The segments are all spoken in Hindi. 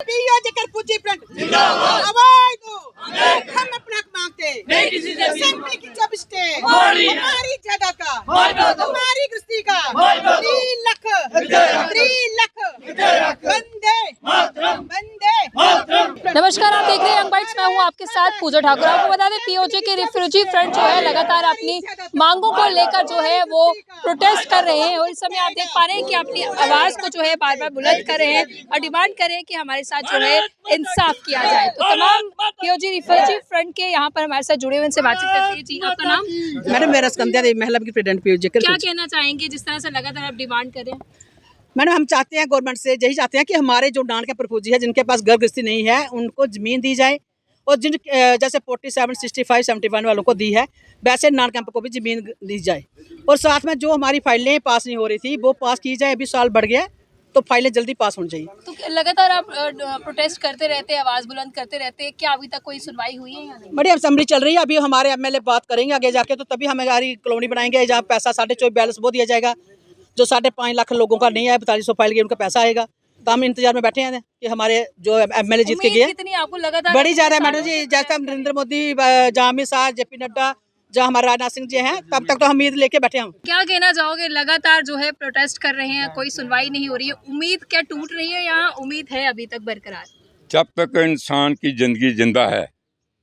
पूजी फ्रंट आवाज दो, हम अपना हक मांगते, असेंबली की जब स्टे हमारी जगह का, हमारी गृहस्थी का 3 लाख बंदे बंदे। नमस्कार, आप देख रहे हैं यंग बाइट्स। मैं हूं आपके साथ पूजा ठाकुर। आपको बता दें पीओजे के रिफ्यूजी फ्रंट जो है लगातार अपनी मांगों को लेकर जो है वो प्रोटेस्ट कर रहे हैं और इस समय आप देख पा रहे हैं कि अपनी आवाज को जो है बार बार बुलंद कर रहे हैं और डिमांड कर रहे हैं कि हमारे साथ जो है इंसाफ किया जाए। तो तमाम पीओजे रिफ्यूजी फ्रंट के यहाँ पर हमारे साथ जुड़े हुए उनसे बातचीत करते हैं। जी, आपका नाम? मैडम, मेरा स्कंदिया देवी, महिला की प्रेसिडेंट पीओजे। क्या कहना चाहेंगे जिस तरह से लगातार आप डिमांड कर रहे हैं? मैडम, हम चाहते हैं गवर्नमेंट से यही चाहते हैं कि हमारे जो नान के प्रफूजी है, जिनके पास घर गृहस्थी नहीं है, उनको ज़मीन दी जाए और जिन जैसे 47, 65, 71 वालों को दी है, वैसे नॉन कैंप को भी ज़मीन दी जाए। और साथ में जो हमारी फाइलें पास नहीं हो रही थी वो पास की जाए। अभी साल बढ़ गया तो फाइलें जल्दी पास होनी चाहिए। तो लगातार आप प्रोटेस्ट करते रहते हैं, आवाज़ बुलंद करते रहते हैं, क्या अभी तक कोई सुनवाई हुई है या नहीं? बड़ी असेंबली चल रही है, अभी हमारे एमएलए बात करेंगे आगे जाके, तो तभी हमारी कॉलोनी बनाएंगे जहाँ पैसा 24.5 बैलेंस वो दिया जाएगा। जो 5.5 लाख लोगों का नहीं है, 4200 फाइल के उनका पैसा आएगा। तो हम इंतजार में बैठे हैं कि हमारे जो एमएलए जीत के गए। कितनी आपको लगातार बड़ी ज़्यादा है मैडम जी। जैसा नरेंद्र मोदी, जहाँ अमित शाह, जेपी नड्डा, जहाँ हमारे राजनाथ सिंह जी हैं, तब तक तो हम उम्मीद लेके बैठे हैं। क्या कहना चाहोगे? लगातार जो है प्रोटेस्ट कर रहे हैं, कोई सुनवाई नहीं हो रही है, उम्मीद क्या टूट रही है या उम्मीद है अभी तक बरकरार? जब तक इंसान की ज़िंदगी जिंदा है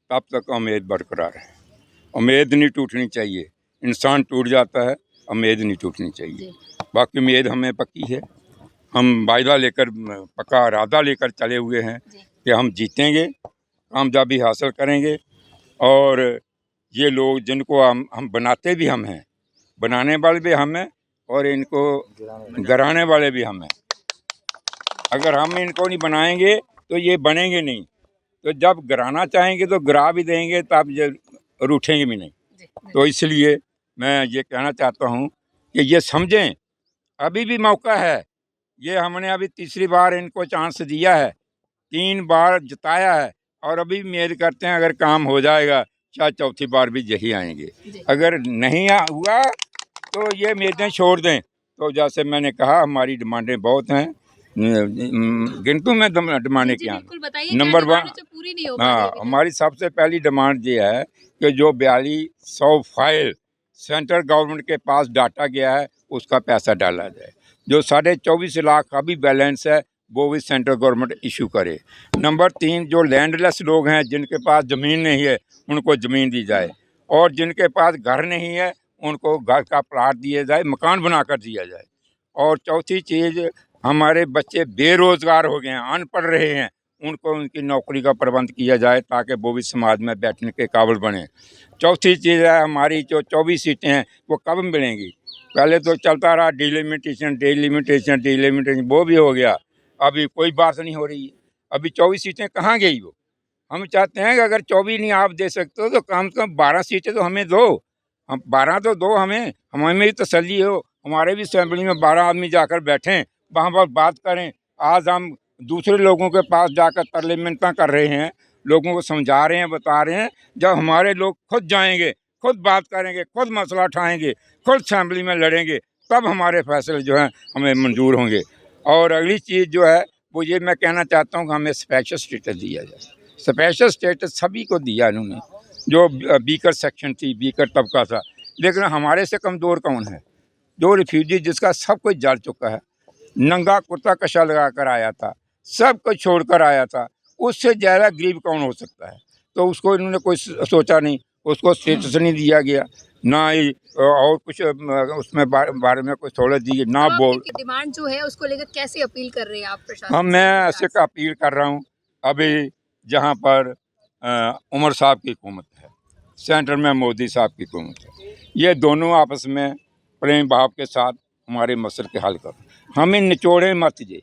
तब तक उम्मीद बरकरार है। उम्मीद नहीं टूटनी चाहिए। इंसान टूट जाता है, उम्मीद नहीं टूटनी चाहिए। बाकी उम्मीद हमें पक्की है। हम वायदा लेकर, पक्का इरादा लेकर चले हुए हैं कि हम जीतेंगे, कामयाबी हासिल करेंगे। और ये लोग जिनको हम बनाते भी हम हैं, बनाने वाले भी हम हैं और इनको गिराने वाले भी हम हैं। अगर हम इनको नहीं बनाएंगे तो ये बनेंगे नहीं। तो जब गिराना चाहेंगे तो गिरा भी देंगे, तब ये रूठेंगे भी नहीं। तो इसलिए मैं ये कहना चाहता हूँ कि ये समझें, अभी भी मौका है। ये हमने अभी तीसरी बार इनको चांस दिया है, 3 बार जिताया है और अभी उम्मीद करते हैं अगर काम हो जाएगा शायद चौथी बार भी यही आएंगे। अगर नहीं हुआ तो ये उम्मीदें छोड़ दें। तो जैसे मैंने कहा, हमारी डिमांडें बहुत हैं, गिनतू में डिमांडें क्या हैं। नंबर 1, पूरी नहीं हो हाँ, हमारी सबसे पहली डिमांड ये है कि जो 4200 फाइल सेंट्रल गवर्नमेंट के पास डाटा गया है उसका पैसा डाला जाए। जो 24.5 लाख का भी बैलेंस है वो भी सेंट्रल गवर्नमेंट इशू करे। नंबर 3, जो लैंडलेस लोग हैं, जिनके पास ज़मीन नहीं है, उनको ज़मीन दी जाए। और जिनके पास घर नहीं है उनको घर का प्लाट दिया जाए, मकान बनाकर दिया जाए। और चौथी चीज़, हमारे बच्चे बेरोज़गार हो गए हैं, अनपढ़ रहे हैं, उनको उनकी नौकरी का प्रबंध किया जाए ताकि वो भी समाज में बैठने के काबिल बने। चौथी चीज़ है, हमारी जो 24 सीटें हैं वो कब मिलेंगी? पहले तो चलता रहा डिलिमिटेशन, वो भी हो गया, अभी कोई बात नहीं हो रही है। अभी 24 सीटें कहाँ गई वो? हम चाहते हैं कि अगर 24 नहीं आप दे सकते हो तो कम से कम 12 सीटें तो हमें दो। हम 12 तो दो, हमें भी तसल्ली हो। हमारे भी असेंबली में 12 आदमी जाकर बैठें, वहाँ पर बात करें। आज हम दूसरे लोगों के पास जाकर तरले मिन्नतें कर रहे हैं, लोगों को समझा रहे हैं, बता रहे हैं। जब हमारे लोग खुद जाएंगे, खुद बात करेंगे, खुद मसला उठाएंगे, खुद असेंबली में लड़ेंगे, तब हमारे फैसले जो हैं हमें मंजूर होंगे। और अगली चीज़ जो है वो ये मैं कहना चाहता हूँ कि हमें स्पेशल स्टेटस दिया जाए। स्पेशल स्टेटस सभी को दिया इन्होंने, जो बीकर सेक्शन थी, बीकर तबका था, लेकिन हमारे से कमज़ोर कौन है? जो रिफ्यूजी जिसका सब कुछ जल चुका है, नंगा कुर्ता कशा लगा कर आया था, सब कुछ छोड़ कर आया था, उससे ज़्यादा गरीब कौन हो सकता है? तो उसको इन्होंने कोई सोचा नहीं, उसको स्टेटस नहीं दिया गया, ना ही और कुछ उसमें बारे में कुछ सहूलत दी गई, ना बोल। डिमांड जो है उसको लेकर कैसे अपील कर रहे हैं आप प्रशासन? मैं ऐसे का अपील कर रहा हूँ, अभी जहाँ पर उमर साहब की हुकूमत है, सेंटर में मोदी साहब की हुकूमत है, ये दोनों आपस में प्रेम भाव के साथ हमारे मसले के हल करो। हमें निचोड़े मत जे।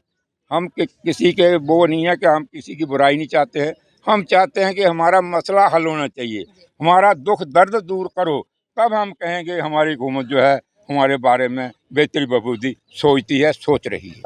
हम किसी के वो नहीं है कि हम किसी की बुराई नहीं चाहते हैं। हम चाहते हैं कि हमारा मसला हल होना चाहिए, हमारा दुख दर्द दूर करो, तब हम कहेंगे हमारी हुकूमत जो है हमारे बारे में बेहतरी बखूबी सोचती है, सोच रही है।